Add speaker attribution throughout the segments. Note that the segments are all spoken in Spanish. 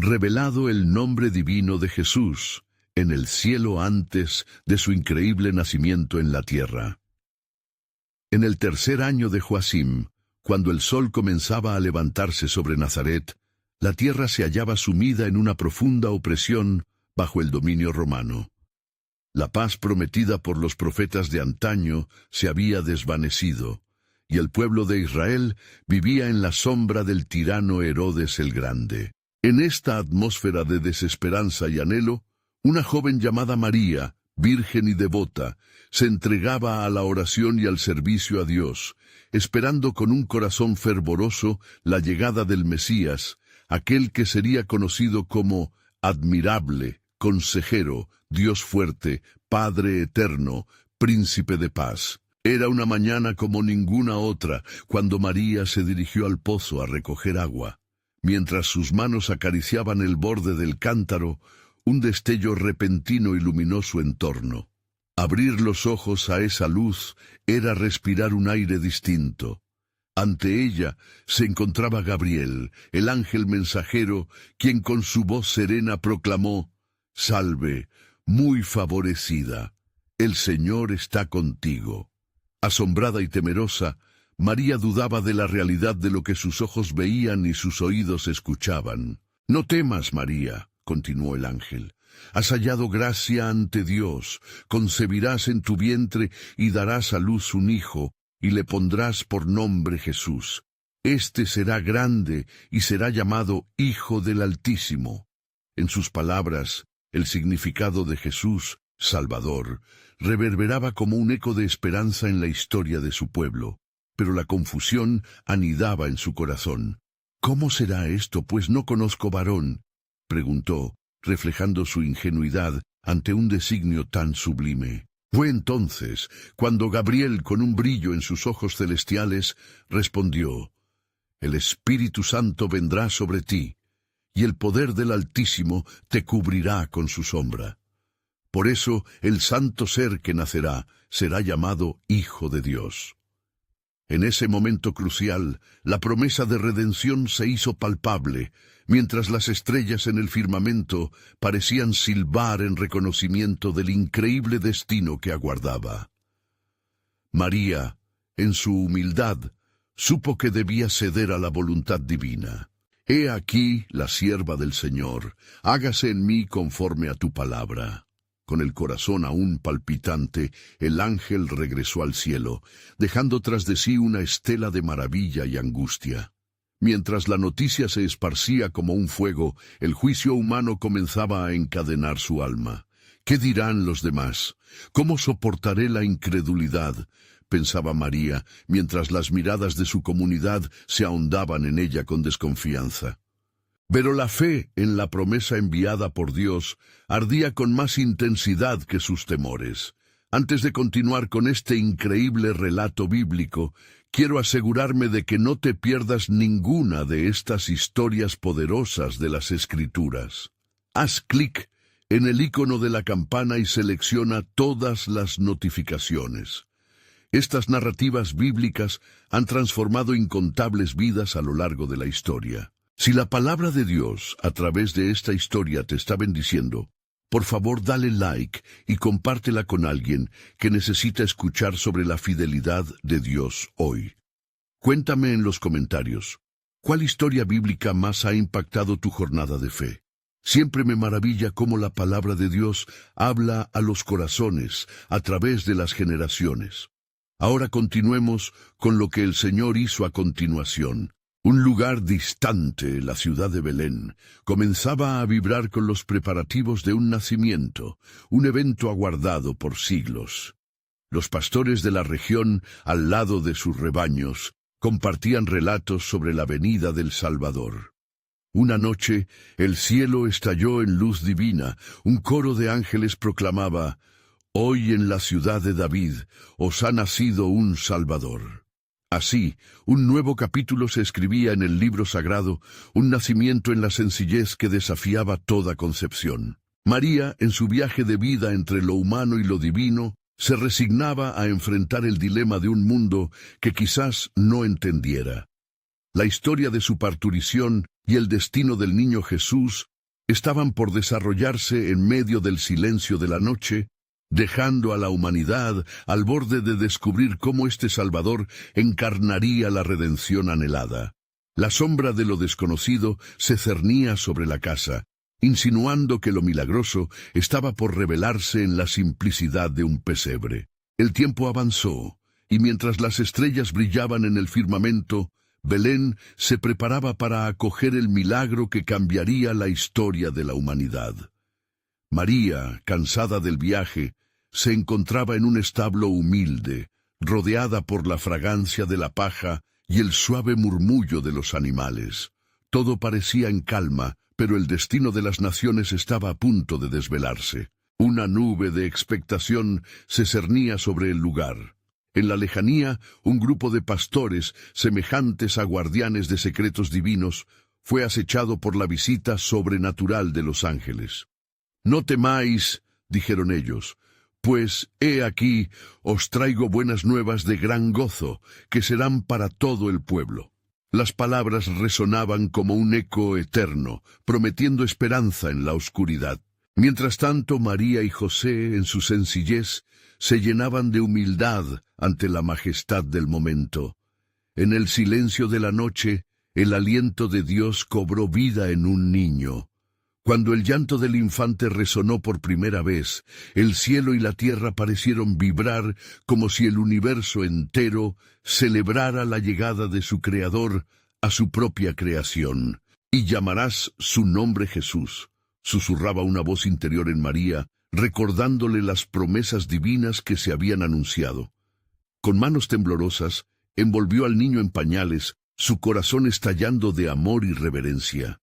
Speaker 1: revelado el nombre divino de Jesús en el cielo antes de su increíble nacimiento en la tierra. En el tercer año de Joacim, cuando el sol comenzaba a levantarse sobre Nazaret, la tierra se hallaba sumida en una profunda opresión bajo el dominio romano. La paz prometida por los profetas de antaño se había desvanecido, y el pueblo de Israel vivía en la sombra del tirano Herodes el Grande. En esta atmósfera de desesperanza y anhelo, una joven llamada María, virgen y devota, se entregaba a la oración y al servicio a Dios, esperando con un corazón fervoroso la llegada del Mesías, aquel que sería conocido como admirable, consejero, Dios fuerte, Padre eterno, príncipe de paz. Era una mañana como ninguna otra, cuando María se dirigió al pozo a recoger agua. Mientras sus manos acariciaban el borde del cántaro, un destello repentino iluminó su entorno. Abrir los ojos a esa luz era respirar un aire distinto. Ante ella se encontraba Gabriel, el ángel mensajero, quien con su voz serena proclamó: «Salve, muy favorecida, el Señor está contigo». Asombrada y temerosa, María dudaba de la realidad de lo que sus ojos veían y sus oídos escuchaban. «No temas, María», continuó el ángel. «Has hallado gracia ante Dios, concebirás en tu vientre y darás a luz un hijo, y le pondrás por nombre Jesús. Este será grande y será llamado Hijo del Altísimo». En sus palabras, el significado de Jesús, Salvador, reverberaba como un eco de esperanza en la historia de su pueblo, pero la confusión anidaba en su corazón. «¿Cómo será esto, pues no conozco varón?», preguntó, reflejando su ingenuidad ante un designio tan sublime. Fue entonces cuando Gabriel, con un brillo en sus ojos celestiales, respondió: «El Espíritu Santo vendrá sobre ti, y el poder del Altísimo te cubrirá con su sombra. Por eso el santo ser que nacerá será llamado Hijo de Dios». En ese momento crucial, la promesa de redención se hizo palpable, mientras las estrellas en el firmamento parecían silbar en reconocimiento del increíble destino que aguardaba. María, en su humildad, supo que debía ceder a la voluntad divina. «He aquí la sierva del Señor, hágase en mí conforme a tu palabra». Con el corazón aún palpitante, el ángel regresó al cielo, dejando tras de sí una estela de maravilla y angustia. Mientras la noticia se esparcía como un fuego, el juicio humano comenzaba a encadenar su alma. «¿Qué dirán los demás? ¿Cómo soportaré la incredulidad?», pensaba María, mientras las miradas de su comunidad se ahondaban en ella con desconfianza. Pero la fe en la promesa enviada por Dios ardía con más intensidad que sus temores. Antes de continuar con este increíble relato bíblico, quiero asegurarme de que no te pierdas ninguna de estas historias poderosas de las Escrituras. Haz clic en el icono de la campana y selecciona todas las notificaciones. Estas narrativas bíblicas han transformado incontables vidas a lo largo de la historia. Si la palabra de Dios a través de esta historia te está bendiciendo, por favor dale like y compártela con alguien que necesita escuchar sobre la fidelidad de Dios hoy. Cuéntame en los comentarios, ¿cuál historia bíblica más ha impactado tu jornada de fe? Siempre me maravilla cómo la palabra de Dios habla a los corazones a través de las generaciones. Ahora continuemos con lo que el Señor hizo a continuación. Un lugar distante, la ciudad de Belén, comenzaba a vibrar con los preparativos de un nacimiento, un evento aguardado por siglos. Los pastores de la región, al lado de sus rebaños, compartían relatos sobre la venida del Salvador. Una noche, el cielo estalló en luz divina, un coro de ángeles proclamaba: «Hoy en la ciudad de David os ha nacido un Salvador». Así, un nuevo capítulo se escribía en el libro sagrado, un nacimiento en la sencillez que desafiaba toda concepción. María, en su viaje de vida entre lo humano y lo divino, se resignaba a enfrentar el dilema de un mundo que quizás no entendiera. La historia de su parturición y el destino del niño Jesús estaban por desarrollarse en medio del silencio de la noche, dejando a la humanidad al borde de descubrir cómo este Salvador encarnaría la redención anhelada. La sombra de lo desconocido se cernía sobre la casa, insinuando que lo milagroso estaba por revelarse en la simplicidad de un pesebre. El tiempo avanzó, y mientras las estrellas brillaban en el firmamento, Belén se preparaba para acoger el milagro que cambiaría la historia de la humanidad. María, cansada del viaje, se encontraba en un establo humilde, rodeada por la fragancia de la paja y el suave murmullo de los animales. Todo parecía en calma, pero el destino de las naciones estaba a punto de desvelarse. Una nube de expectación se cernía sobre el lugar. En la lejanía, un grupo de pastores, semejantes a guardianes de secretos divinos, fue acechado por la visita sobrenatural de los ángeles. «No temáis», dijeron ellos, «pues he aquí os traigo buenas nuevas de gran gozo, que serán para todo el pueblo». Las palabras resonaban como un eco eterno, prometiendo esperanza en la oscuridad. Mientras tanto, María y José, en su sencillez, se llenaban de humildad ante la majestad del momento. En el silencio de la noche, el aliento de Dios cobró vida en un niño. Cuando el llanto del infante resonó por primera vez, el cielo y la tierra parecieron vibrar como si el universo entero celebrara la llegada de su Creador a su propia creación. «Y llamarás su nombre Jesús», susurraba una voz interior en María, recordándole las promesas divinas que se habían anunciado. Con manos temblorosas, envolvió al niño en pañales, su corazón estallando de amor y reverencia.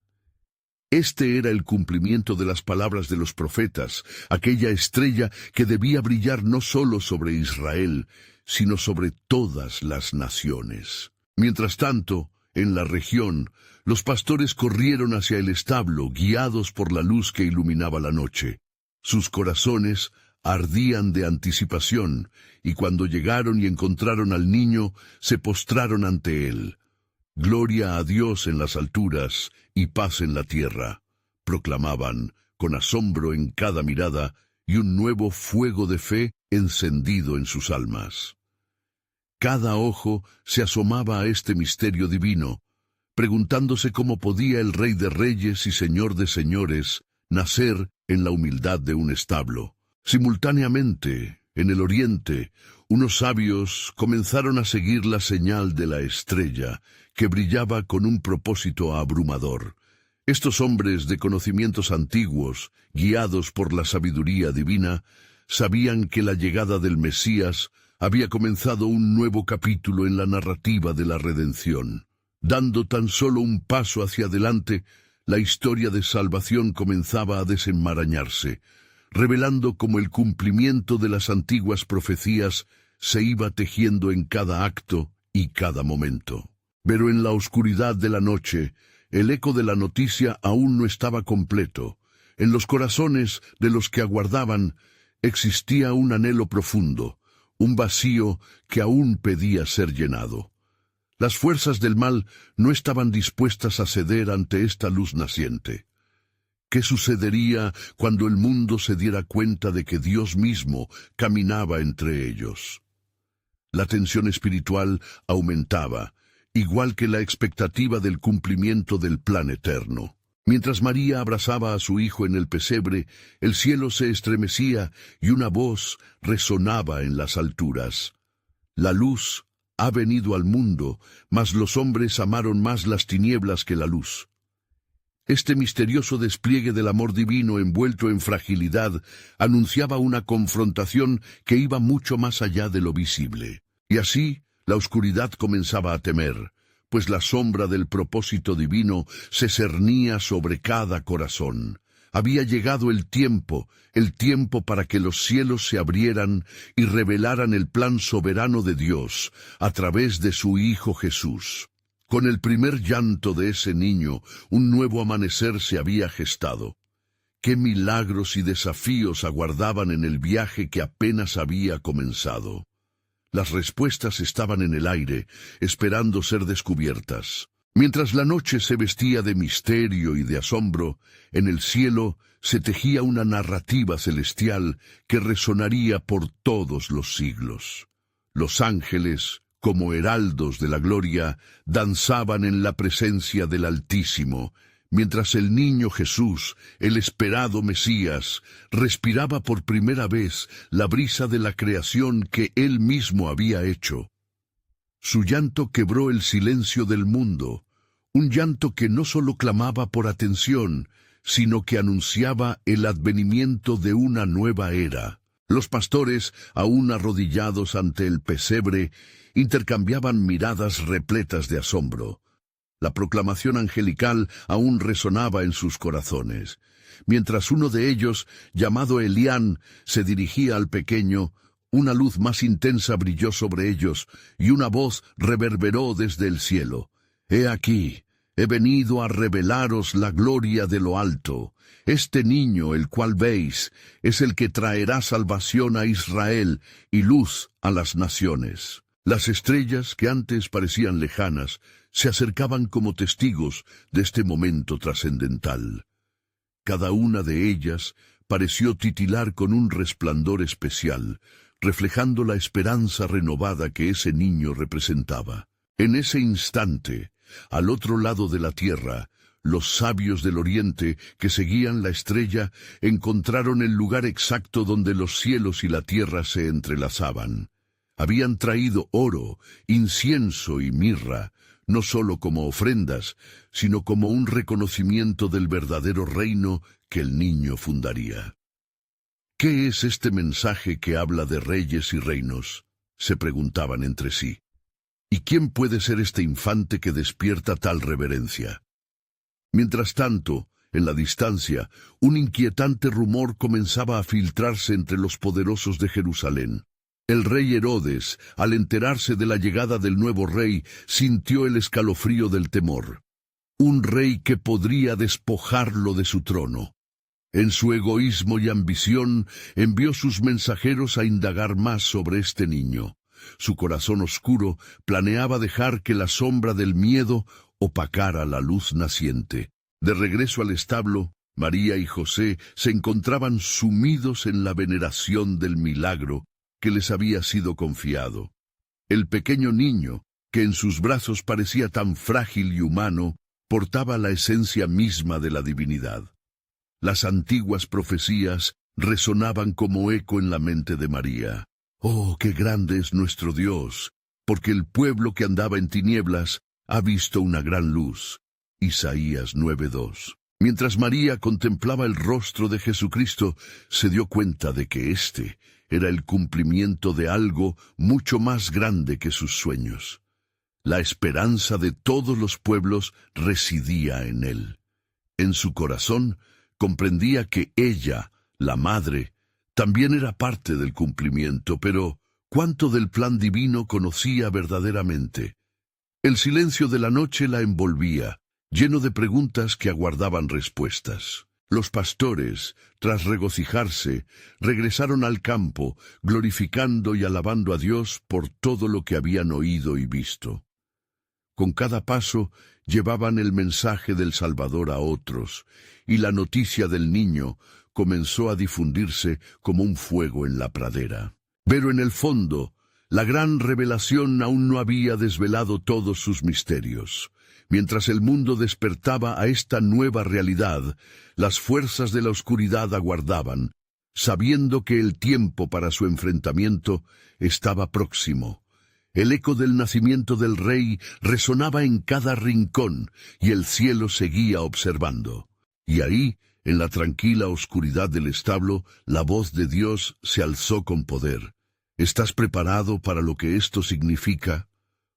Speaker 1: Este era el cumplimiento de las palabras de los profetas, aquella estrella que debía brillar no solo sobre Israel, sino sobre todas las naciones. Mientras tanto, en la región, los pastores corrieron hacia el establo, guiados por la luz que iluminaba la noche. Sus corazones ardían de anticipación, y cuando llegaron y encontraron al niño, se postraron ante él. «Gloria a Dios en las alturas y paz en la tierra», proclamaban, con asombro en cada mirada y un nuevo fuego de fe encendido en sus almas. Cada ojo se asomaba a este misterio divino, preguntándose cómo podía el Rey de Reyes y Señor de Señores nacer en la humildad de un establo. Simultáneamente, en el oriente, unos sabios comenzaron a seguir la señal de la estrella, que brillaba con un propósito abrumador. Estos hombres de conocimientos antiguos, guiados por la sabiduría divina, sabían que la llegada del Mesías había comenzado un nuevo capítulo en la narrativa de la redención. Dando tan solo un paso hacia adelante, la historia de salvación comenzaba a desenmarañarse, revelando cómo el cumplimiento de las antiguas profecías se iba tejiendo en cada acto y cada momento. Pero en la oscuridad de la noche, el eco de la noticia aún no estaba completo. En los corazones de los que aguardaban existía un anhelo profundo, un vacío que aún pedía ser llenado. Las fuerzas del mal no estaban dispuestas a ceder ante esta luz naciente. ¿Qué sucedería cuando el mundo se diera cuenta de que Dios mismo caminaba entre ellos? La tensión espiritual aumentaba, igual que la expectativa del cumplimiento del plan eterno. Mientras María abrazaba a su hijo en el pesebre, el cielo se estremecía y una voz resonaba en las alturas. La luz ha venido al mundo, mas los hombres amaron más las tinieblas que la luz. Este misterioso despliegue del amor divino envuelto en fragilidad anunciaba una confrontación que iba mucho más allá de lo visible. Y así, la oscuridad comenzaba a temer, pues la sombra del propósito divino se cernía sobre cada corazón. Había llegado el tiempo para que los cielos se abrieran y revelaran el plan soberano de Dios a través de su Hijo Jesús. Con el primer llanto de ese niño, un nuevo amanecer se había gestado. Qué milagros y desafíos aguardaban en el viaje que apenas había comenzado. Las respuestas estaban en el aire, esperando ser descubiertas. Mientras la noche se vestía de misterio y de asombro, en el cielo se tejía una narrativa celestial que resonaría por todos los siglos. Los ángeles, como heraldos de la gloria, danzaban en la presencia del Altísimo, mientras el niño Jesús, el esperado Mesías, respiraba por primera vez la brisa de la creación que él mismo había hecho. Su llanto quebró el silencio del mundo, un llanto que no solo clamaba por atención, sino que anunciaba el advenimiento de una nueva era. Los pastores, aún arrodillados ante el pesebre, intercambiaban miradas repletas de asombro. La proclamación angelical aún resonaba en sus corazones. Mientras uno de ellos, llamado Elián, se dirigía al pequeño, una luz más intensa brilló sobre ellos, y una voz reverberó desde el cielo. «He aquí, he venido a revelaros la gloria de lo alto. Este niño, el cual veis, es el que traerá salvación a Israel y luz a las naciones». Las estrellas, que antes parecían lejanas, se acercaban como testigos de este momento trascendental. Cada una de ellas pareció titilar con un resplandor especial, reflejando la esperanza renovada que ese niño representaba. En ese instante, al otro lado de la tierra, los sabios del oriente que seguían la estrella encontraron el lugar exacto donde los cielos y la tierra se entrelazaban. Habían traído oro, incienso y mirra, no solo como ofrendas, sino como un reconocimiento del verdadero reino que el niño fundaría. ¿Qué es este mensaje que habla de reyes y reinos?, se preguntaban entre sí. ¿Y quién puede ser este infante que despierta tal reverencia? Mientras tanto, en la distancia, un inquietante rumor comenzaba a filtrarse entre los poderosos de Jerusalén. El rey Herodes, al enterarse de la llegada del nuevo rey, sintió el escalofrío del temor. Un rey que podría despojarlo de su trono. En su egoísmo y ambición, envió sus mensajeros a indagar más sobre este niño. Su corazón oscuro planeaba dejar que la sombra del miedo opacara la luz naciente. De regreso al establo, María y José se encontraban sumidos en la veneración del milagro que les había sido confiado. El pequeño niño, que en sus brazos parecía tan frágil y humano, portaba la esencia misma de la divinidad. Las antiguas profecías resonaban como eco en la mente de María. «Oh, qué grande es nuestro Dios, porque el pueblo que andaba en tinieblas ha visto una gran luz». Isaías 9:2. Mientras María contemplaba el rostro de Jesucristo, se dio cuenta de que éste era el cumplimiento de algo mucho más grande que sus sueños. La esperanza de todos los pueblos residía en él. En su corazón comprendía que ella, la madre, también era parte del cumplimiento, pero ¿cuánto del plan divino conocía verdaderamente? El silencio de la noche la envolvía, lleno de preguntas que aguardaban respuestas. Los pastores, tras regocijarse, regresaron al campo, glorificando y alabando a Dios por todo lo que habían oído y visto. Con cada paso llevaban el mensaje del Salvador a otros, y la noticia del niño comenzó a difundirse como un fuego en la pradera. Pero en el fondo, la gran revelación aún no había desvelado todos sus misterios. Mientras el mundo despertaba a esta nueva realidad, las fuerzas de la oscuridad aguardaban, sabiendo que el tiempo para su enfrentamiento estaba próximo. El eco del nacimiento del rey resonaba en cada rincón, y el cielo seguía observando. Y ahí, en la tranquila oscuridad del establo, la voz de Dios se alzó con poder. ¿Estás preparado para lo que esto significa?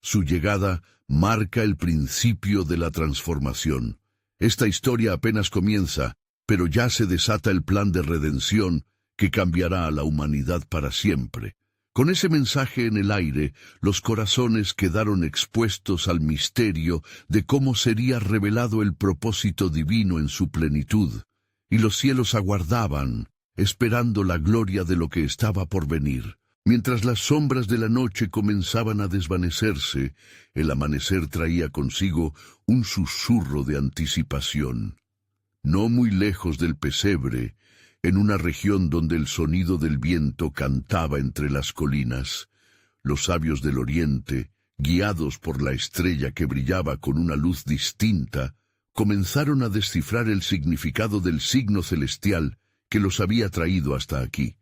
Speaker 1: Su llegada marca el principio de la transformación. Esta historia apenas comienza, pero ya se desata el plan de redención que cambiará a la humanidad para siempre. Con ese mensaje en el aire, los corazones quedaron expuestos al misterio de cómo sería revelado el propósito divino en su plenitud, y los cielos aguardaban, esperando la gloria de lo que estaba por venir. Mientras las sombras de la noche comenzaban a desvanecerse, el amanecer traía consigo un susurro de anticipación. No muy lejos del pesebre, en una región donde el sonido del viento cantaba entre las colinas, los sabios del oriente, guiados por la estrella que brillaba con una luz distinta, comenzaron a descifrar el significado del signo celestial que los había traído hasta aquí.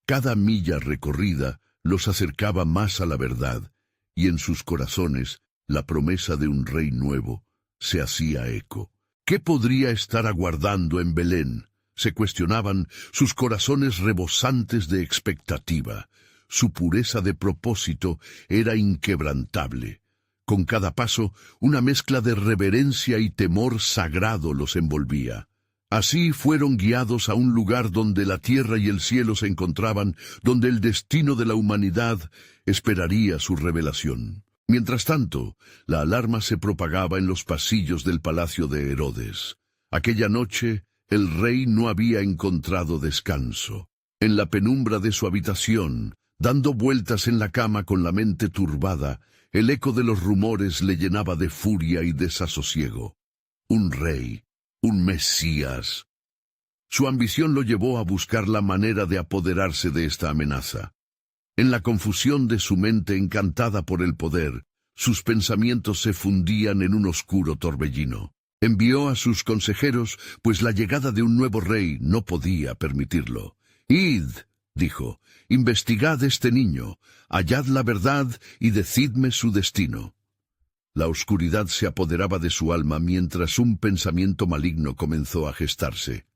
Speaker 1: Cada milla recorrida los acercaba más a la verdad, y en sus corazones la promesa de un rey nuevo se hacía eco. ¿Qué podría estar aguardando en Belén? Se cuestionaban, sus corazones rebosantes de expectativa. Su pureza de propósito era inquebrantable. Con cada paso, una mezcla de reverencia y temor sagrado los envolvía. Así fueron guiados a un lugar donde la tierra y el cielo se encontraban, donde el destino de la humanidad esperaría su revelación. Mientras tanto, la alarma se propagaba en los pasillos del palacio de Herodes. Aquella noche, el rey no había encontrado descanso. En la penumbra de su habitación, dando vueltas en la cama con la mente turbada, el eco de los rumores le llenaba de furia y desasosiego. Un rey, un Mesías. Su ambición lo llevó a buscar la manera de apoderarse de esta amenaza. En la confusión de su mente encantada por el poder, sus pensamientos se fundían en un oscuro torbellino. Envió a sus consejeros, pues la llegada de un nuevo rey no podía permitirlo. «Id», dijo, «investigad este niño, hallad la verdad y decidme su destino». La oscuridad se apoderaba de su alma mientras un pensamiento maligno comenzó a gestarse.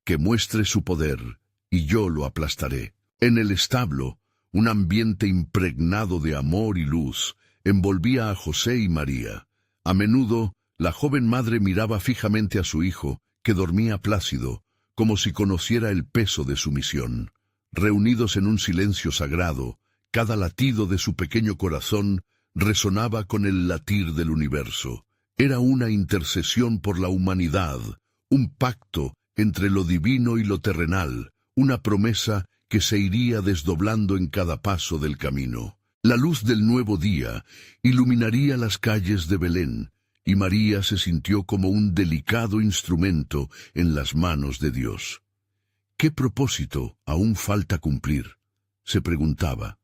Speaker 1: «Que muestre su poder, y yo lo aplastaré». En el establo, un ambiente impregnado de amor y luz envolvía a José y María. A menudo, la joven madre miraba fijamente a su hijo, que dormía plácido, como si conociera el peso de su misión. Reunidos en un silencio sagrado, cada latido de su pequeño corazón resonaba con el latir del universo. Era una intercesión por la humanidad, un pacto entre lo divino y lo terrenal, una promesa que se iría desdoblando en cada paso del camino. La luz del nuevo día iluminaría las calles de Belén, y María se sintió como un delicado instrumento en las manos de Dios. ¿Qué propósito aún falta cumplir?, se preguntaba.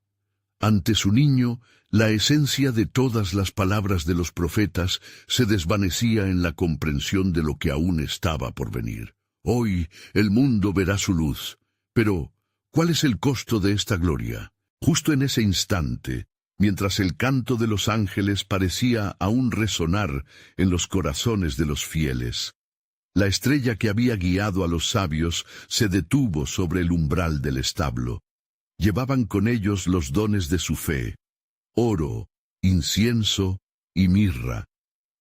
Speaker 1: Ante su niño, la esencia de todas las palabras de los profetas se desvanecía en la comprensión de lo que aún estaba por venir. Hoy el mundo verá su luz, pero ¿cuál es el costo de esta gloria? Justo en ese instante, mientras el canto de los ángeles parecía aún resonar en los corazones de los fieles, la estrella que había guiado a los sabios se detuvo sobre el umbral del establo. Llevaban con ellos los dones de su fe: oro, incienso y mirra.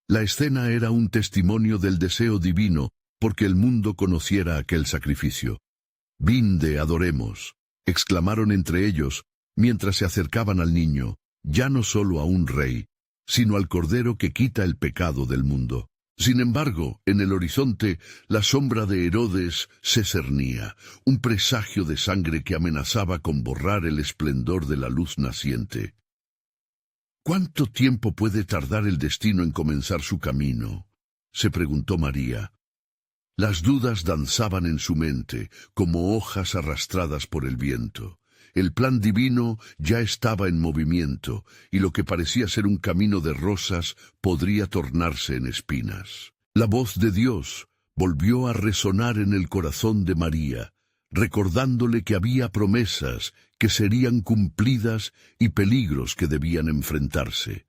Speaker 1: La escena era un testimonio del deseo divino porque el mundo conociera aquel sacrificio. «Vinde, adoremos», exclamaron entre ellos, mientras se acercaban al niño, ya no solo a un rey, sino al Cordero que quita el pecado del mundo. Sin embargo, en el horizonte, la sombra de Herodes se cernía, un presagio de sangre que amenazaba con borrar el esplendor de la luz naciente. «¿Cuánto tiempo puede tardar el destino en comenzar su camino?», se preguntó María. Las dudas danzaban en su mente, como hojas arrastradas por el viento. El plan divino ya estaba en movimiento, y lo que parecía ser un camino de rosas podría tornarse en espinas. La voz de Dios volvió a resonar en el corazón de María, recordándole que había promesas que serían cumplidas y peligros que debían enfrentarse.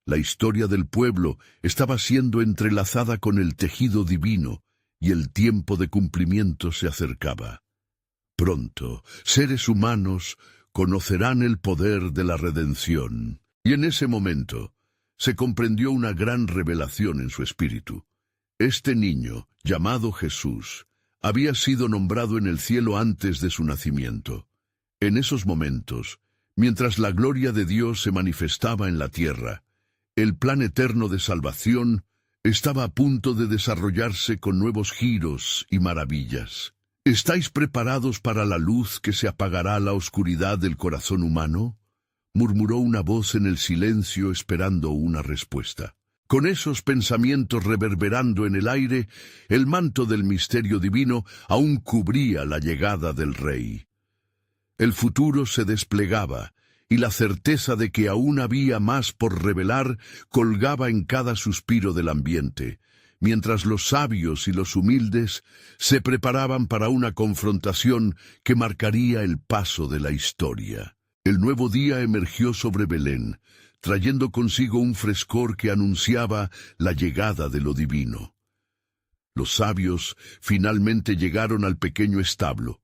Speaker 1: La historia del pueblo estaba siendo entrelazada con el tejido divino, y el tiempo de cumplimiento se acercaba. Pronto, seres humanos conocerán el poder de la redención. Y en ese momento, se comprendió una gran revelación en su espíritu. Este niño, llamado Jesús, había sido nombrado en el cielo antes de su nacimiento. En esos momentos, mientras la gloria de Dios se manifestaba en la tierra, el plan eterno de salvación estaba a punto de desarrollarse con nuevos giros y maravillas. ¿Estáis preparados para la luz que se apagará la oscuridad del corazón humano? Murmuró una voz en el silencio esperando una respuesta. Con esos pensamientos reverberando en el aire, el manto del misterio divino aún cubría la llegada del Rey. El futuro se desplegaba, y la certeza de que aún había más por revelar colgaba en cada suspiro del ambiente, mientras los sabios y los humildes se preparaban para una confrontación que marcaría el paso de la historia. El nuevo día emergió sobre Belén, trayendo consigo un frescor que anunciaba la llegada de lo divino. Los sabios finalmente llegaron al pequeño establo.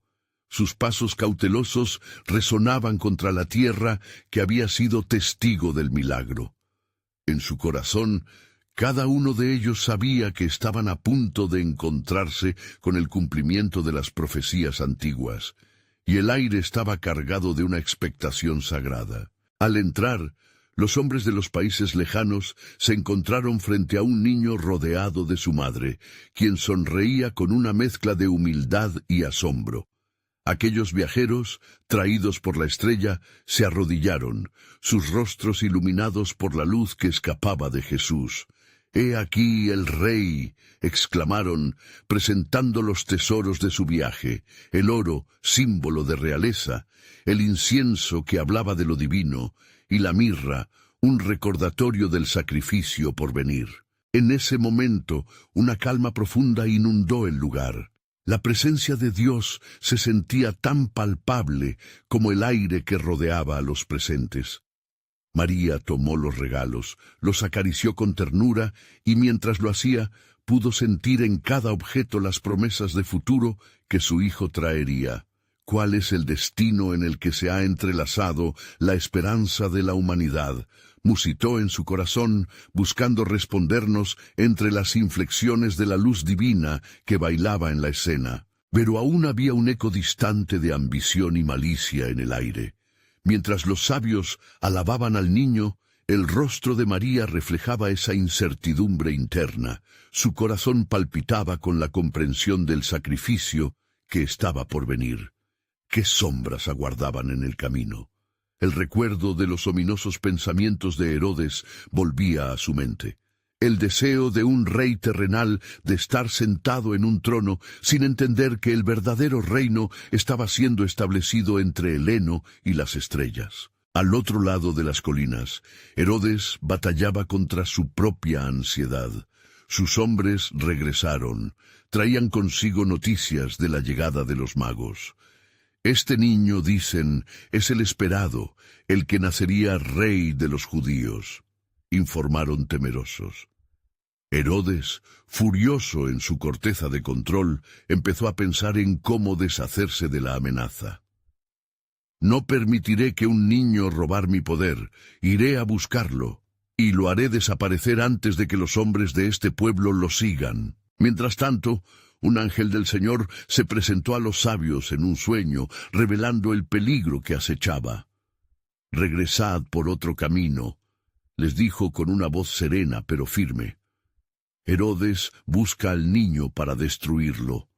Speaker 1: Sus pasos cautelosos resonaban contra la tierra que había sido testigo del milagro. En su corazón, cada uno de ellos sabía que estaban a punto de encontrarse con el cumplimiento de las profecías antiguas, y el aire estaba cargado de una expectación sagrada. Al entrar, los hombres de los países lejanos se encontraron frente a un niño rodeado de su madre, quien sonreía con una mezcla de humildad y asombro. Aquellos viajeros, traídos por la estrella, se arrodillaron, sus rostros iluminados por la luz que escapaba de Jesús. «¡He aquí el Rey!», exclamaron, presentando los tesoros de su viaje, el oro, símbolo de realeza, el incienso que hablaba de lo divino, y la mirra, un recordatorio del sacrificio por venir. En ese momento, una calma profunda inundó el lugar. La presencia de Dios se sentía tan palpable como el aire que rodeaba a los presentes. María tomó los regalos, los acarició con ternura y mientras lo hacía, pudo sentir en cada objeto las promesas de futuro que su hijo traería. ¿Cuál es el destino en el que se ha entrelazado la esperanza de la humanidad?, musitó en su corazón, buscando respondernos entre las inflexiones de la luz divina que bailaba en la escena. Pero aún había un eco distante de ambición y malicia en el aire. Mientras los sabios alababan al niño, el rostro de María reflejaba esa incertidumbre interna. Su corazón palpitaba con la comprensión del sacrificio que estaba por venir. ¿Qué sombras aguardaban en el camino? El recuerdo de los ominosos pensamientos de Herodes volvía a su mente. El deseo de un rey terrenal de estar sentado en un trono sin entender que el verdadero reino estaba siendo establecido entre el heno y las estrellas. Al otro lado de las colinas, Herodes batallaba contra su propia ansiedad. Sus hombres regresaron, traían consigo noticias de la llegada de los magos. Este niño, dicen, es el esperado, el que nacería rey de los judíos, informaron temerosos. Herodes, furioso en su corteza de control, empezó a pensar en cómo deshacerse de la amenaza. No permitiré que un niño robar mi poder, iré a buscarlo, y lo haré desaparecer antes de que los hombres de este pueblo lo sigan. Mientras tanto, un ángel del Señor se presentó a los sabios en un sueño, revelando el peligro que acechaba. «Regresad por otro camino», les dijo con una voz serena pero firme. Herodes busca al niño para destruirlo.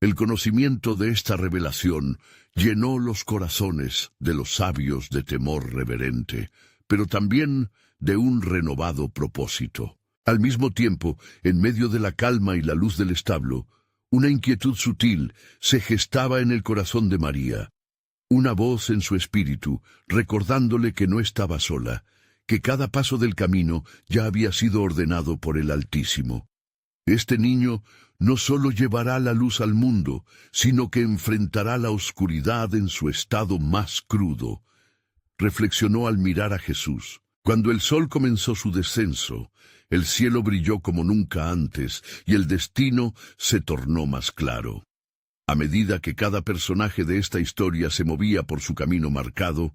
Speaker 1: El conocimiento de esta revelación llenó los corazones de los sabios de temor reverente, pero también de un renovado propósito. Al mismo tiempo, en medio de la calma y la luz del establo, una inquietud sutil se gestaba en el corazón de María. Una voz en su espíritu, recordándole que no estaba sola, que cada paso del camino ya había sido ordenado por el Altísimo. Este niño no solo llevará la luz al mundo, sino que enfrentará la oscuridad en su estado más crudo, reflexionó al mirar a Jesús. Cuando el sol comenzó su descenso, el cielo brilló como nunca antes y el destino se tornó más claro. A medida que cada personaje de esta historia se movía por su camino marcado,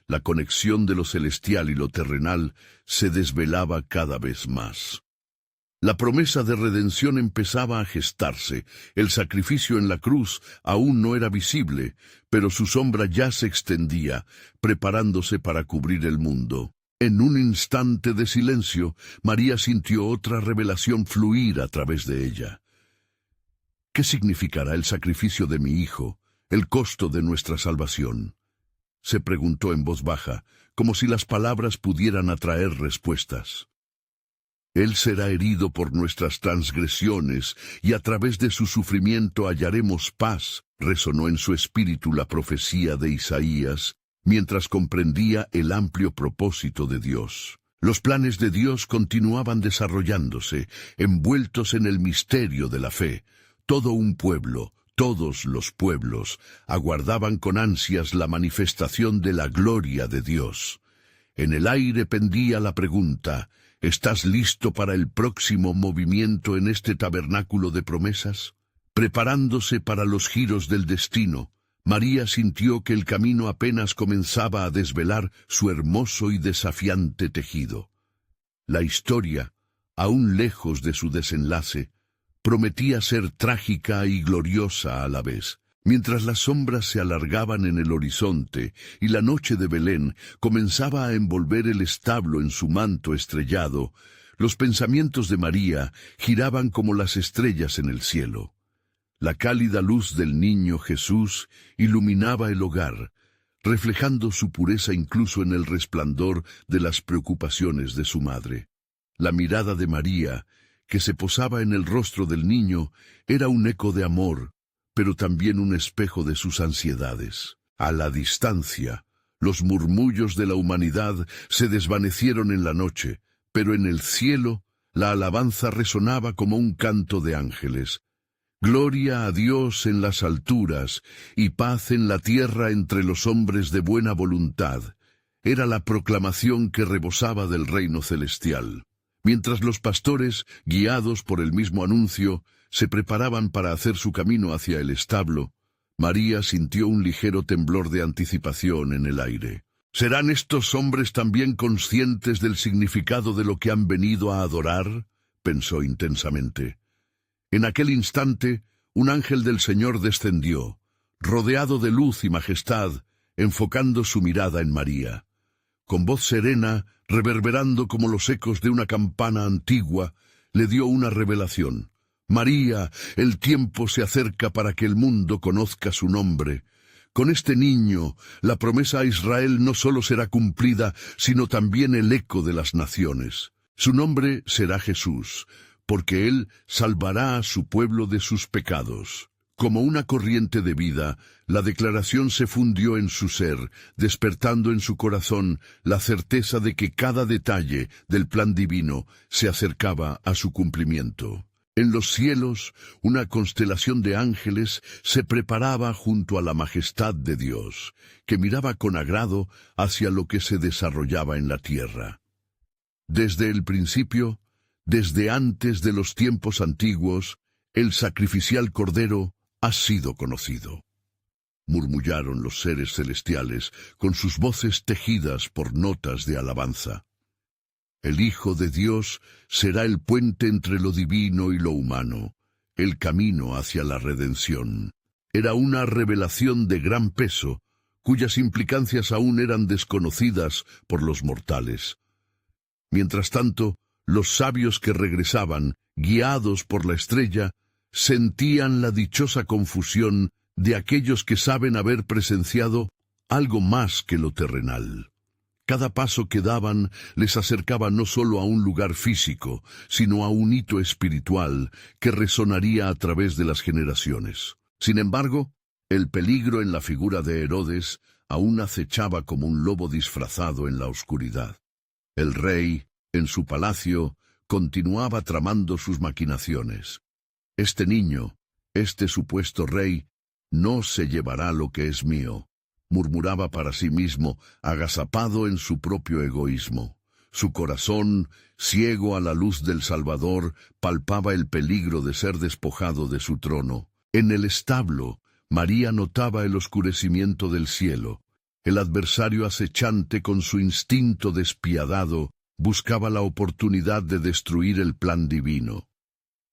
Speaker 1: la conexión de lo celestial y lo terrenal se desvelaba cada vez más. La promesa de redención empezaba a gestarse. El sacrificio en la cruz aún no era visible, pero su sombra ya se extendía, preparándose para cubrir el mundo. En un instante de silencio, María sintió otra revelación fluir a través de ella. ¿Qué significará el sacrificio de mi hijo, el costo de nuestra salvación? Se preguntó en voz baja, como si las palabras pudieran atraer respuestas. Él será herido por nuestras transgresiones, y a través de su sufrimiento hallaremos paz, resonó en su espíritu la profecía de Isaías, mientras comprendía el amplio propósito de Dios. Los planes de Dios continuaban desarrollándose, envueltos en el misterio de la fe. Todo un pueblo, todos los pueblos, aguardaban con ansias la manifestación de la gloria de Dios. En el aire pendía la pregunta: ¿estás listo para el próximo movimiento en este tabernáculo de promesas? Preparándose para los giros del destino, María sintió que el camino apenas comenzaba a desvelar su hermoso y desafiante tejido. La historia, aún lejos de su desenlace, prometía ser trágica y gloriosa a la vez. Mientras las sombras se alargaban en el horizonte y la noche de Belén comenzaba a envolver el establo en su manto estrellado, los pensamientos de María giraban como las estrellas en el cielo. La cálida luz del niño Jesús iluminaba el hogar, reflejando su pureza incluso en el resplandor de las preocupaciones de su madre. La mirada de María, que se posaba en el rostro del niño, era un eco de amor, pero también un espejo de sus ansiedades. A la distancia, los murmullos de la humanidad se desvanecieron en la noche, pero en el cielo la alabanza resonaba como un canto de ángeles. Gloria a Dios en las alturas, y paz en la tierra entre los hombres de buena voluntad. Era la proclamación que rebosaba del reino celestial. Mientras los pastores, guiados por el mismo anuncio, se preparaban para hacer su camino hacia el establo, María sintió un ligero temblor de anticipación en el aire. ¿Serán estos hombres también conscientes del significado de lo que han venido a adorar?, pensó intensamente. En aquel instante, un ángel del Señor descendió, rodeado de luz y majestad, enfocando su mirada en María. Con voz serena, reverberando como los ecos de una campana antigua, le dio una revelación. María, el tiempo se acerca para que el mundo conozca su nombre. Con este niño, la promesa a Israel no solo será cumplida, sino también el eco de las naciones. Su nombre será Jesús, porque Él salvará a su pueblo de sus pecados. Como una corriente de vida, la declaración se fundió en su ser, despertando en su corazón la certeza de que cada detalle del plan divino se acercaba a su cumplimiento. En los cielos, una constelación de ángeles se preparaba junto a la majestad de Dios, que miraba con agrado hacia lo que se desarrollaba en la tierra. Desde el principio, desde antes de los tiempos antiguos, el sacrificial Cordero ha sido conocido. Murmullaron los seres celestiales con sus voces tejidas por notas de alabanza. El Hijo de Dios será el puente entre lo divino y lo humano, el camino hacia la redención. Era una revelación de gran peso, cuyas implicancias aún eran desconocidas por los mortales. Mientras tanto, los sabios que regresaban, guiados por la estrella, sentían la dichosa confusión de aquellos que saben haber presenciado algo más que lo terrenal. Cada paso que daban les acercaba no solo a un lugar físico, sino a un hito espiritual que resonaría a través de las generaciones. Sin embargo, el peligro en la figura de Herodes aún acechaba como un lobo disfrazado en la oscuridad. El rey, en su palacio, continuaba tramando sus maquinaciones. Este niño, este supuesto rey, no se llevará lo que es mío, murmuraba para sí mismo, agazapado en su propio egoísmo. Su corazón, ciego a la luz del Salvador, palpaba el peligro de ser despojado de su trono. En el establo, María notaba el oscurecimiento del cielo. El adversario acechante, con su instinto despiadado, buscaba la oportunidad de destruir el plan divino.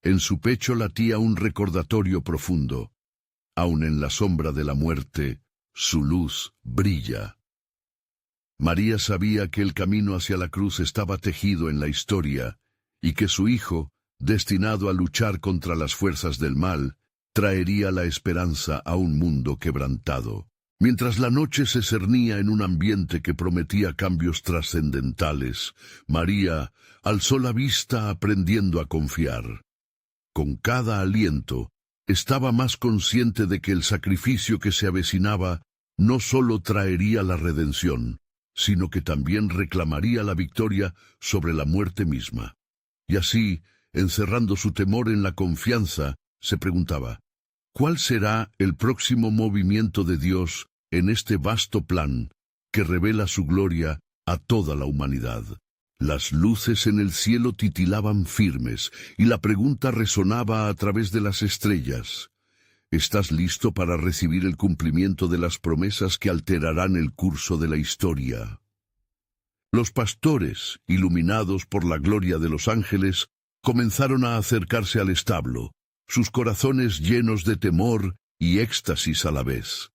Speaker 1: En su pecho latía un recordatorio profundo. Aun en la sombra de la muerte, su luz brilla. María sabía que el camino hacia la cruz estaba tejido en la historia, y que su hijo, destinado a luchar contra las fuerzas del mal, traería la esperanza a un mundo quebrantado. Mientras la noche se cernía en un ambiente que prometía cambios trascendentales, María alzó la vista aprendiendo a confiar. Con cada aliento, estaba más consciente de que el sacrificio que se avecinaba no solo traería la redención, sino que también reclamaría la victoria sobre la muerte misma. Y así, encerrando su temor en la confianza, se preguntaba, ¿cuál será el próximo movimiento de Dios en este vasto plan que revela su gloria a toda la humanidad? Las luces en el cielo titilaban firmes y la pregunta resonaba a través de las estrellas. ¿Estás listo para recibir el cumplimiento de las promesas que alterarán el curso de la historia? Los pastores, iluminados por la gloria de los ángeles, comenzaron a acercarse al establo, sus corazones llenos de temor y éxtasis a la vez.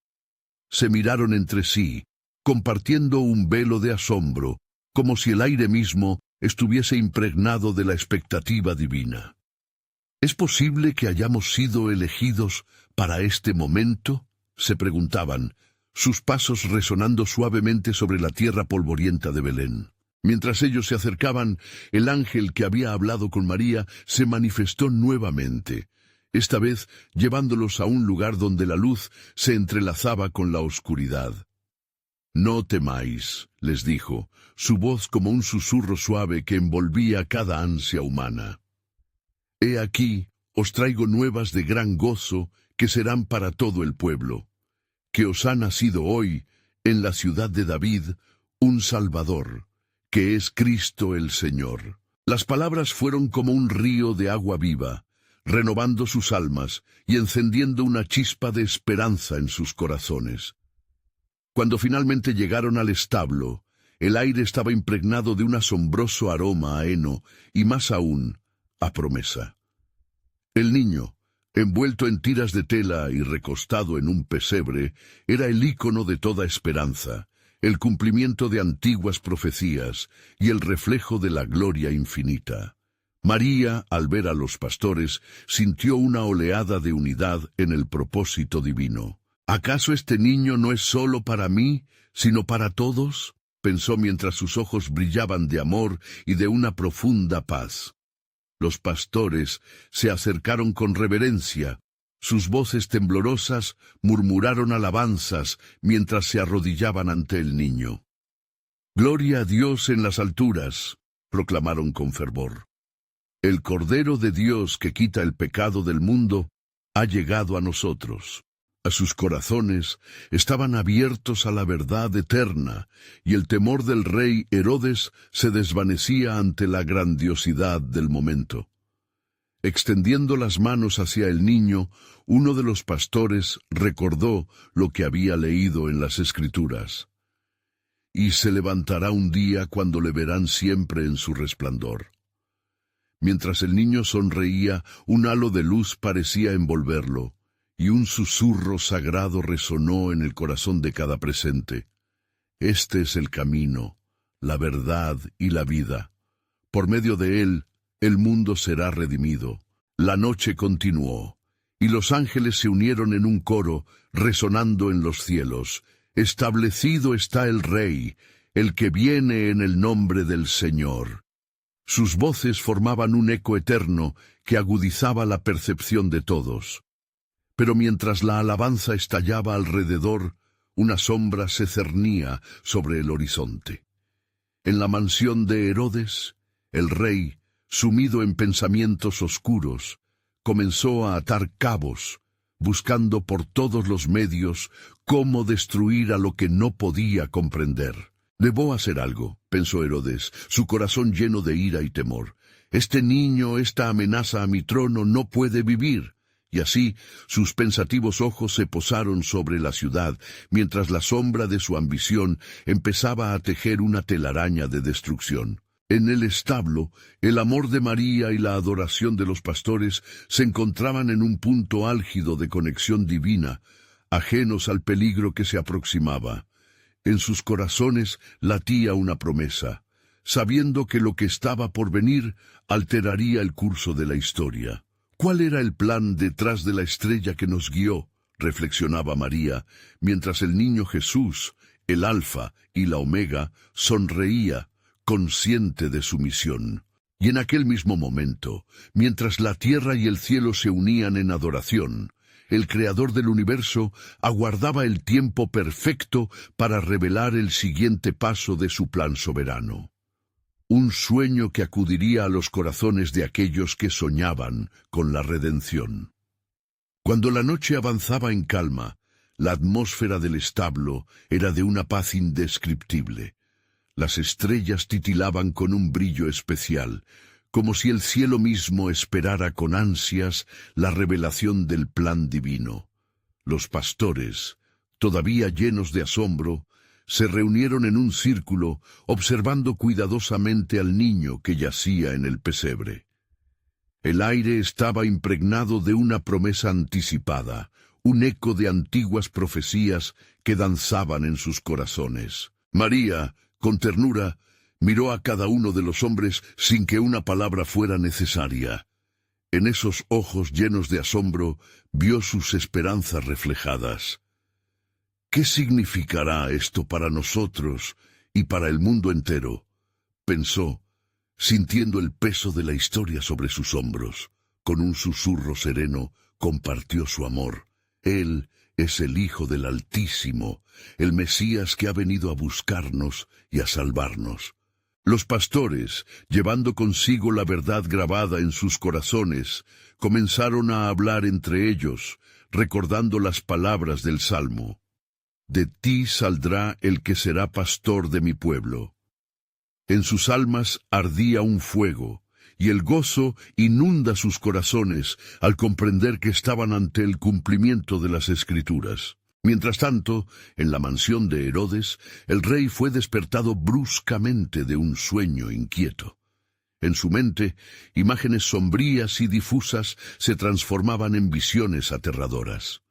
Speaker 1: Se miraron entre sí, compartiendo un velo de asombro, como si el aire mismo estuviese impregnado de la expectativa divina. ¿Es posible que hayamos sido elegidos para este momento?, se preguntaban, sus pasos resonando suavemente sobre la tierra polvorienta de Belén. Mientras ellos se acercaban, el ángel que había hablado con María se manifestó nuevamente, esta vez llevándolos a un lugar donde la luz se entrelazaba con la oscuridad. «No temáis», les dijo, su voz como un susurro suave que envolvía cada ansia humana. «He aquí, os traigo nuevas de gran gozo que serán para todo el pueblo, que os ha nacido hoy, en la ciudad de David, un Salvador, que es Cristo el Señor». Las palabras fueron como un río de agua viva, renovando sus almas y encendiendo una chispa de esperanza en sus corazones. Cuando finalmente llegaron al establo, el aire estaba impregnado de un asombroso aroma a heno y más aún, a promesa. El niño, envuelto en tiras de tela y recostado en un pesebre, era el ícono de toda esperanza, el cumplimiento de antiguas profecías y el reflejo de la gloria infinita. María, al ver a los pastores, sintió una oleada de unidad en el propósito divino. ¿Acaso este niño no es solo para mí, sino para todos?, pensó mientras sus ojos brillaban de amor y de una profunda paz. Los pastores se acercaron con reverencia. Sus voces temblorosas murmuraron alabanzas mientras se arrodillaban ante el niño. «Gloria a Dios en las alturas», proclamaron con fervor. «El Cordero de Dios que quita el pecado del mundo ha llegado a nosotros». A sus corazones estaban abiertos a la verdad eterna, y el temor del rey Herodes se desvanecía ante la grandiosidad del momento. Extendiendo las manos hacia el niño, uno de los pastores recordó lo que había leído en las Escrituras. «Y se levantará un día cuando le verán siempre en su resplandor». Mientras el niño sonreía, un halo de luz parecía envolverlo, y un susurro sagrado resonó en el corazón de cada presente. «Este es el camino, la verdad y la vida. Por medio de él, el mundo será redimido». La noche continuó, y los ángeles se unieron en un coro, resonando en los cielos. «Establecido está el Rey, el que viene en el nombre del Señor». Sus voces formaban un eco eterno que agudizaba la percepción de todos. Pero mientras la alabanza estallaba alrededor, una sombra se cernía sobre el horizonte. En la mansión de Herodes, el rey, sumido en pensamientos oscuros, comenzó a atar cabos, buscando por todos los medios cómo destruir a lo que no podía comprender. «Debo hacer algo», pensó Herodes, su corazón lleno de ira y temor. «Este niño, esta amenaza a mi trono no puede vivir». Y así, sus pensativos ojos se posaron sobre la ciudad, mientras la sombra de su ambición empezaba a tejer una telaraña de destrucción. En el establo, el amor de María y la adoración de los pastores se encontraban en un punto álgido de conexión divina, ajenos al peligro que se aproximaba. En sus corazones latía una promesa, sabiendo que lo que estaba por venir alteraría el curso de la historia. ¿Cuál era el plan detrás de la estrella que nos guió?, reflexionaba María, mientras el niño Jesús, el Alfa y la Omega, sonreía, consciente de su misión. Y en aquel mismo momento, mientras la tierra y el cielo se unían en adoración, el Creador del universo aguardaba el tiempo perfecto para revelar el siguiente paso de su plan soberano. Un sueño que acudiría a los corazones de aquellos que soñaban con la redención. Cuando la noche avanzaba en calma, la atmósfera del establo era de una paz indescriptible. Las estrellas titilaban con un brillo especial, como si el cielo mismo esperara con ansias la revelación del plan divino. Los pastores, todavía llenos de asombro, se reunieron en un círculo, observando cuidadosamente al niño que yacía en el pesebre. El aire estaba impregnado de una promesa anticipada, un eco de antiguas profecías que danzaban en sus corazones. María, con ternura, miró a cada uno de los hombres sin que una palabra fuera necesaria. En esos ojos llenos de asombro, vio sus esperanzas reflejadas. ¿Qué significará esto para nosotros y para el mundo entero?, pensó, sintiendo el peso de la historia sobre sus hombros. Con un susurro sereno, compartió su amor. Él es el Hijo del Altísimo, el Mesías que ha venido a buscarnos y a salvarnos. Los pastores, llevando consigo la verdad grabada en sus corazones, comenzaron a hablar entre ellos, recordando las palabras del Salmo. De ti saldrá el que será pastor de mi pueblo. En sus almas ardía un fuego, y el gozo inunda sus corazones al comprender que estaban ante el cumplimiento de las Escrituras. Mientras tanto, en la mansión de Herodes, el rey fue despertado bruscamente de un sueño inquieto. En su mente, imágenes sombrías y difusas se transformaban en visiones aterradoras.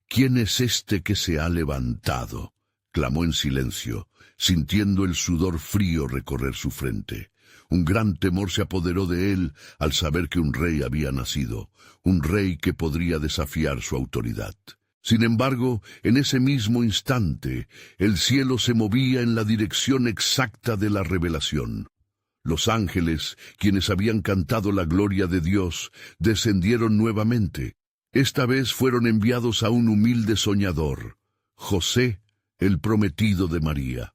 Speaker 1: «¿Quién es este que se ha levantado?», clamó en silencio, sintiendo el sudor frío recorrer su frente. Un gran temor se apoderó de él al saber que un rey había nacido, un rey que podría desafiar su autoridad. Sin embargo, en ese mismo instante, el cielo se movía en la dirección exacta de la revelación. Los ángeles, quienes habían cantado la gloria de Dios, descendieron nuevamente. Esta vez fueron enviados a un humilde soñador, José, el prometido de María.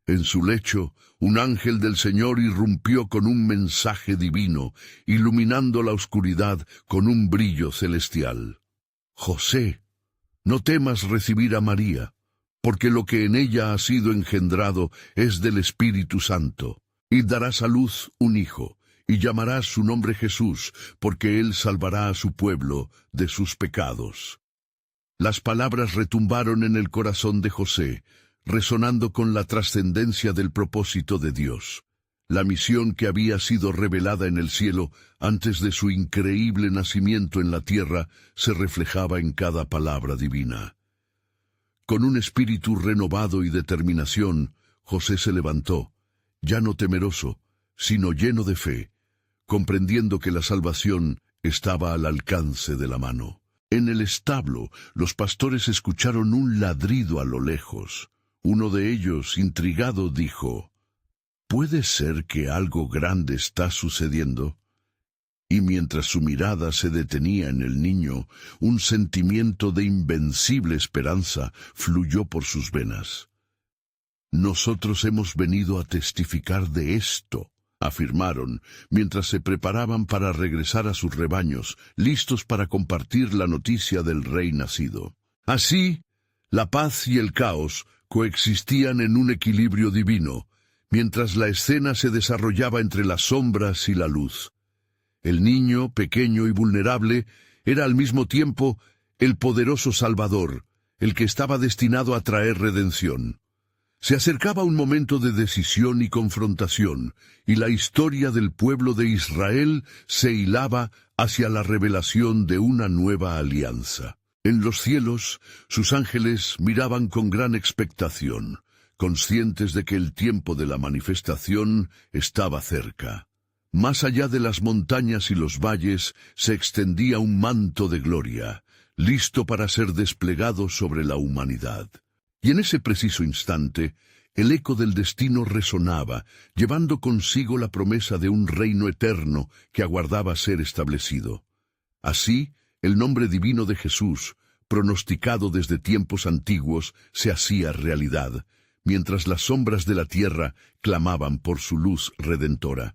Speaker 1: En su lecho, un ángel del Señor irrumpió con un mensaje divino, iluminando la oscuridad con un brillo celestial. «José, no temas recibir a María, porque lo que en ella ha sido engendrado es del Espíritu Santo, y darás a luz un hijo, y llamarás su nombre Jesús, porque él salvará a su pueblo de sus pecados». Las palabras retumbaron en el corazón de José, resonando con la trascendencia del propósito de Dios. La misión que había sido revelada en el cielo antes de su increíble nacimiento en la tierra se reflejaba en cada palabra divina. Con un espíritu renovado y determinación, José se levantó, ya no temeroso, sino lleno de fe, comprendiendo que la salvación estaba al alcance de la mano. En el establo, los pastores escucharon un ladrido a lo lejos. Uno de ellos, intrigado, dijo: «¿Puede ser que algo grande está sucediendo?». Y mientras su mirada se detenía en el niño, un sentimiento de invencible esperanza fluyó por sus venas. «Nosotros hemos venido a testificar de esto», afirmaron, mientras se preparaban para regresar a sus rebaños, listos para compartir la noticia del rey nacido. Así, la paz y el caos coexistían en un equilibrio divino, mientras la escena se desarrollaba entre las sombras y la luz. El niño, pequeño y vulnerable, era al mismo tiempo el poderoso Salvador, el que estaba destinado a traer redención. Se acercaba un momento de decisión y confrontación, y la historia del pueblo de Israel se hilaba hacia la revelación de una nueva alianza. En los cielos, sus ángeles miraban con gran expectación, conscientes de que el tiempo de la manifestación estaba cerca. Más allá de las montañas y los valles se extendía un manto de gloria, listo para ser desplegado sobre la humanidad. Y en ese preciso instante, el eco del destino resonaba, llevando consigo la promesa de un reino eterno que aguardaba ser establecido. Así, el nombre divino de Jesús, pronosticado desde tiempos antiguos, se hacía realidad, mientras las sombras de la tierra clamaban por su luz redentora.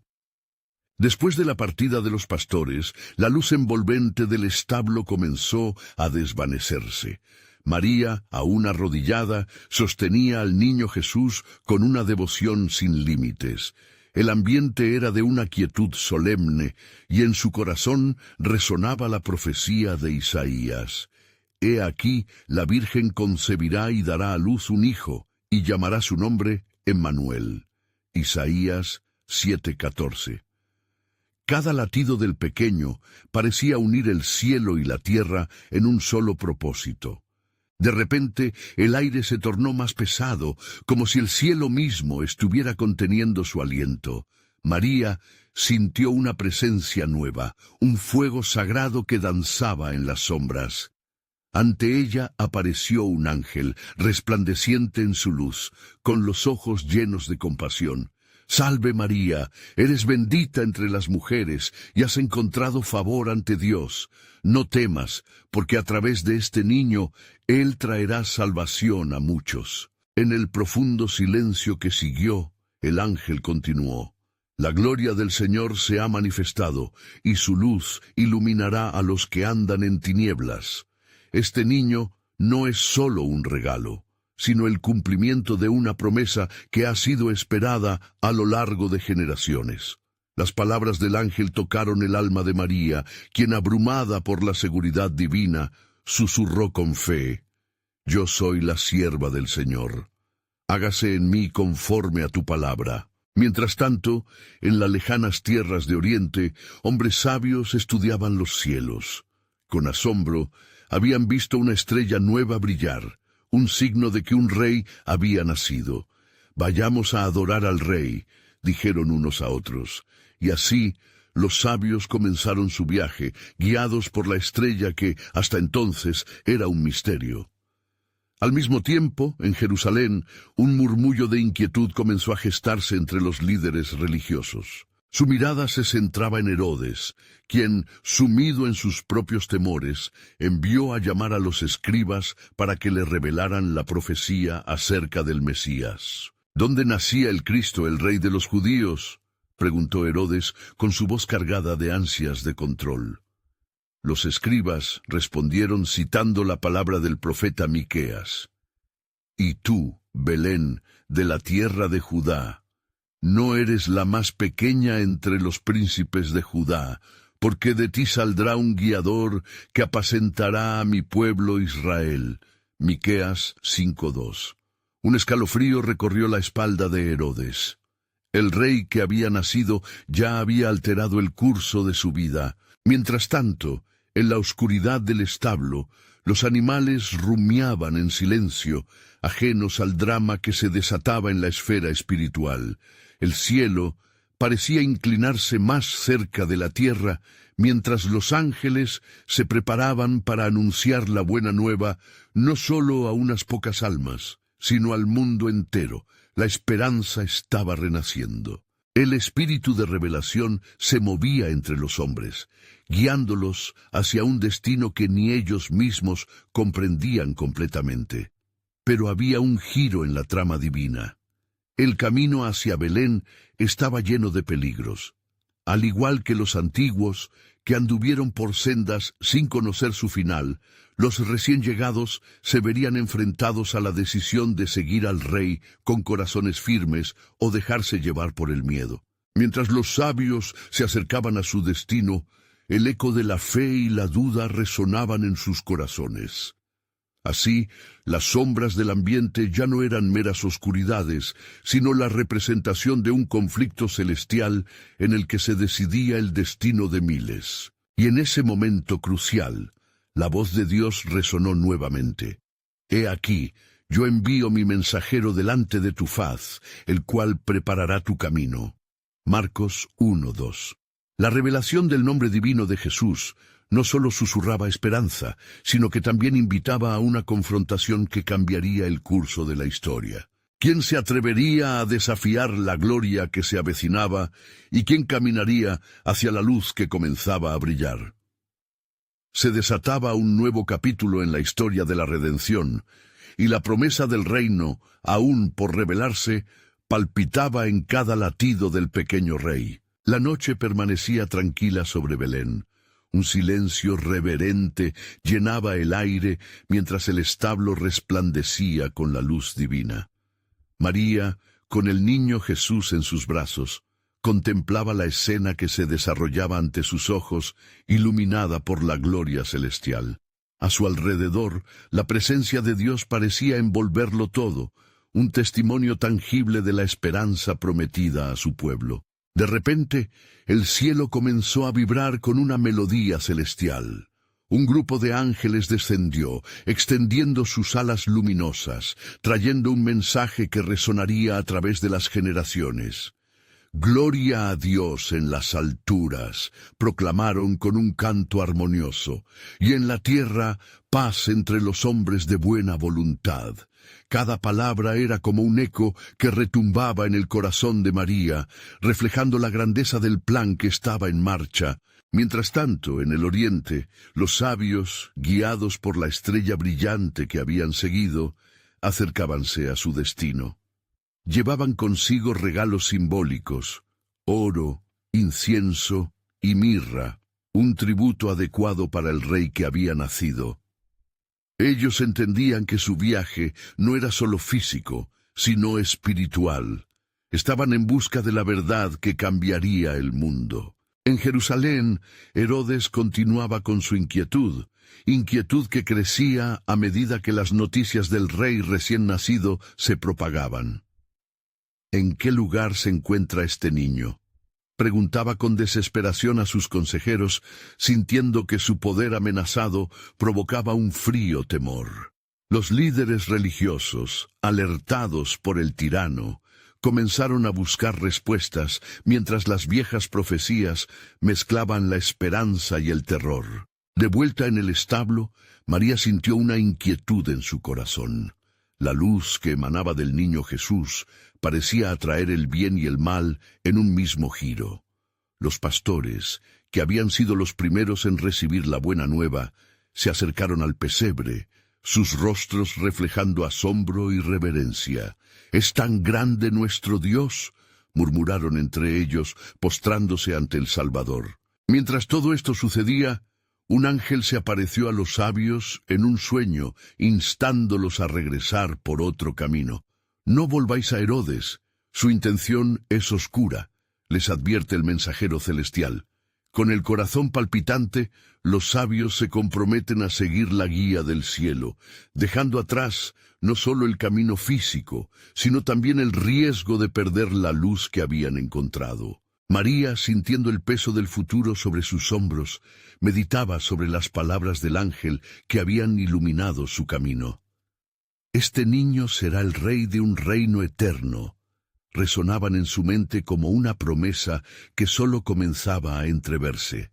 Speaker 1: Después de la partida de los pastores, la luz envolvente del establo comenzó a desvanecerse. María, aún arrodillada, sostenía al niño Jesús con una devoción sin límites. El ambiente era de una quietud solemne, y en su corazón resonaba la profecía de Isaías. He aquí, la Virgen concebirá y dará a luz un hijo, y llamará su nombre Emmanuel. Isaías 7:14. Cada latido del pequeño parecía unir el cielo y la tierra en un solo propósito. De repente, el aire se tornó más pesado, como si el cielo mismo estuviera conteniendo su aliento. María sintió una presencia nueva, un fuego sagrado que danzaba en las sombras. Ante ella apareció un ángel, resplandeciente en su luz, con los ojos llenos de compasión. «Salve María, eres bendita entre las mujeres y has encontrado favor ante Dios. No temas, porque a través de este niño Él traerá salvación a muchos». En el profundo silencio que siguió, el ángel continuó: «La gloria del Señor se ha manifestado, y su luz iluminará a los que andan en tinieblas». Este niño no es solo un regalo, sino el cumplimiento de una promesa que ha sido esperada a lo largo de generaciones. Las palabras del ángel tocaron el alma de María, quien, abrumada por la seguridad divina, susurró con fe: «Yo soy la sierva del Señor. Hágase en mí conforme a tu palabra». Mientras tanto, en las lejanas tierras de Oriente, hombres sabios estudiaban los cielos. Con asombro, habían visto una estrella nueva brillar, un signo de que un rey había nacido. «Vayamos a adorar al rey», dijeron unos a otros. Y así, los sabios comenzaron su viaje, guiados por la estrella que, hasta entonces, era un misterio. Al mismo tiempo, en Jerusalén, un murmullo de inquietud comenzó a gestarse entre los líderes religiosos. Su mirada se centraba en Herodes, quien, sumido en sus propios temores, envió a llamar a los escribas para que le revelaran la profecía acerca del Mesías. «¿Dónde nacía el Cristo, el Rey de los judíos?», preguntó Herodes con su voz cargada de ansias de control. Los escribas respondieron citando la palabra del profeta Miqueas: «Y tú, Belén, de la tierra de Judá, no eres la más pequeña entre los príncipes de Judá, porque de ti saldrá un guiador que apacentará a mi pueblo Israel». Miqueas 5:2. Un escalofrío recorrió la espalda de Herodes. El rey que había nacido ya había alterado el curso de su vida. Mientras tanto, en la oscuridad del establo, los animales rumiaban en silencio, ajenos al drama que se desataba en la esfera espiritual. El cielo parecía inclinarse más cerca de la tierra, mientras los ángeles se preparaban para anunciar la buena nueva no solo a unas pocas almas, sino al mundo entero. La esperanza estaba renaciendo. El espíritu de revelación se movía entre los hombres, guiándolos hacia un destino que ni ellos mismos comprendían completamente. Pero había un giro en la trama divina. El camino hacia Belén estaba lleno de peligros. Al igual que los antiguos, que anduvieron por sendas sin conocer su final, los recién llegados se verían enfrentados a la decisión de seguir al rey con corazones firmes o dejarse llevar por el miedo. Mientras los sabios se acercaban a su destino, el eco de la fe y la duda resonaban en sus corazones. Así, las sombras del ambiente ya no eran meras oscuridades, sino la representación de un conflicto celestial en el que se decidía el destino de miles. Y en ese momento crucial, la voz de Dios resonó nuevamente. «He aquí, yo envío mi mensajero delante de tu faz, el cual preparará tu camino». Marcos 1:2. La revelación del nombre divino de Jesús no solo susurraba esperanza, sino que también invitaba a una confrontación que cambiaría el curso de la historia. ¿Quién se atrevería a desafiar la gloria que se avecinaba y quién caminaría hacia la luz que comenzaba a brillar? Se desataba un nuevo capítulo en la historia de la redención, y la promesa del reino, aún por revelarse, palpitaba en cada latido del pequeño rey. La noche permanecía tranquila sobre Belén. Un silencio reverente llenaba el aire mientras el establo resplandecía con la luz divina. María, con el niño Jesús en sus brazos, contemplaba la escena que se desarrollaba ante sus ojos, iluminada por la gloria celestial. A su alrededor, la presencia de Dios parecía envolverlo todo, un testimonio tangible de la esperanza prometida a su pueblo. De repente, el cielo comenzó a vibrar con una melodía celestial. Un grupo de ángeles descendió, extendiendo sus alas luminosas, trayendo un mensaje que resonaría a través de las generaciones. «Gloria a Dios en las alturas», proclamaron con un canto armonioso, «y en la tierra paz entre los hombres de buena voluntad». Cada palabra era como un eco que retumbaba en el corazón de María, reflejando la grandeza del plan que estaba en marcha. Mientras tanto, en el oriente, los sabios, guiados por la estrella brillante que habían seguido, acercábanse a su destino. Llevaban consigo regalos simbólicos, oro, incienso y mirra, un tributo adecuado para el rey que había nacido. Ellos entendían que su viaje no era solo físico, sino espiritual. Estaban en busca de la verdad que cambiaría el mundo. En Jerusalén, Herodes continuaba con su inquietud que crecía a medida que las noticias del rey recién nacido se propagaban. ¿En qué lugar se encuentra este niño?, preguntaba con desesperación a sus consejeros, sintiendo que su poder amenazado provocaba un frío temor. Los líderes religiosos, alertados por el tirano, comenzaron a buscar respuestas, mientras las viejas profecías mezclaban la esperanza y el terror. De vuelta en el establo, María sintió una inquietud en su corazón. La luz que emanaba del niño Jesús parecía atraer el bien y el mal en un mismo giro. Los pastores, que habían sido los primeros en recibir la buena nueva, se acercaron al pesebre, sus rostros reflejando asombro y reverencia. «¿Es tan grande nuestro Dios?», murmuraron entre ellos, postrándose ante el Salvador. Mientras todo esto sucedía, un ángel se apareció a los sabios en un sueño, instándolos a regresar por otro camino. «No volváis a Herodes, su intención es oscura», les advierte el mensajero celestial. Con el corazón palpitante, los sabios se comprometen a seguir la guía del cielo, dejando atrás no solo el camino físico, sino también el riesgo de perder la luz que habían encontrado. María, sintiendo el peso del futuro sobre sus hombros, meditaba sobre las palabras del ángel que habían iluminado su camino. «Este niño será el rey de un reino eterno», resonaban en su mente como una promesa que solo comenzaba a entreverse.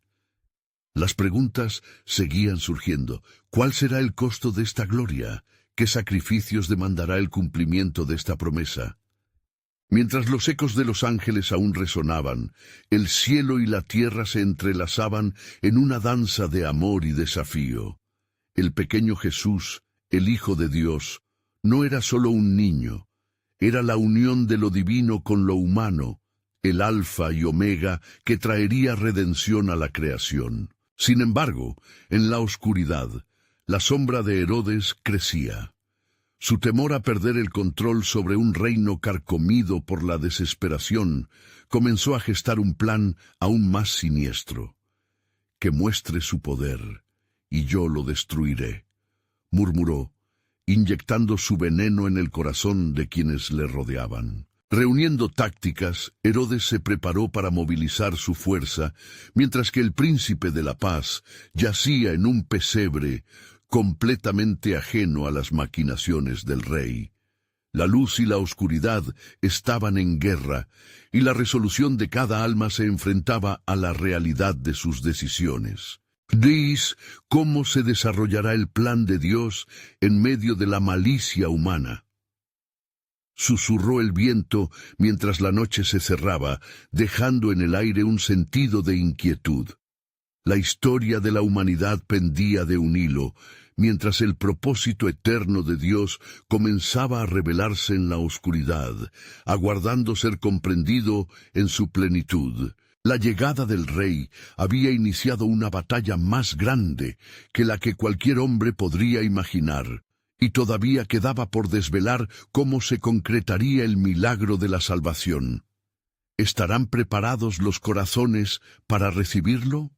Speaker 1: Las preguntas seguían surgiendo. ¿Cuál será el costo de esta gloria? ¿Qué sacrificios demandará el cumplimiento de esta promesa? Mientras los ecos de los ángeles aún resonaban, el cielo y la tierra se entrelazaban en una danza de amor y desafío. El pequeño Jesús, el Hijo de Dios, no era solo un niño, era la unión de lo divino con lo humano, el alfa y omega que traería redención a la creación. Sin embargo, en la oscuridad, la sombra de Herodes crecía. Su temor a perder el control sobre un reino carcomido por la desesperación comenzó a gestar un plan aún más siniestro. «Que muestre su poder, y yo lo destruiré», murmuró, inyectando su veneno en el corazón de quienes le rodeaban. Reuniendo tácticas, Herodes se preparó para movilizar su fuerza, mientras que el príncipe de la paz yacía en un pesebre completamente ajeno a las maquinaciones del rey. La luz y la oscuridad estaban en guerra, y la resolución de cada alma se enfrentaba a la realidad de sus decisiones. ¿Veis cómo se desarrollará el plan de Dios en medio de la malicia humana? Susurró el viento mientras la noche se cerraba, dejando en el aire un sentido de inquietud. La historia de la humanidad pendía de un hilo, mientras el propósito eterno de Dios comenzaba a revelarse en la oscuridad, aguardando ser comprendido en su plenitud. La llegada del rey había iniciado una batalla más grande que la que cualquier hombre podría imaginar, y todavía quedaba por desvelar cómo se concretaría el milagro de la salvación. ¿Estarán preparados los corazones para recibirlo?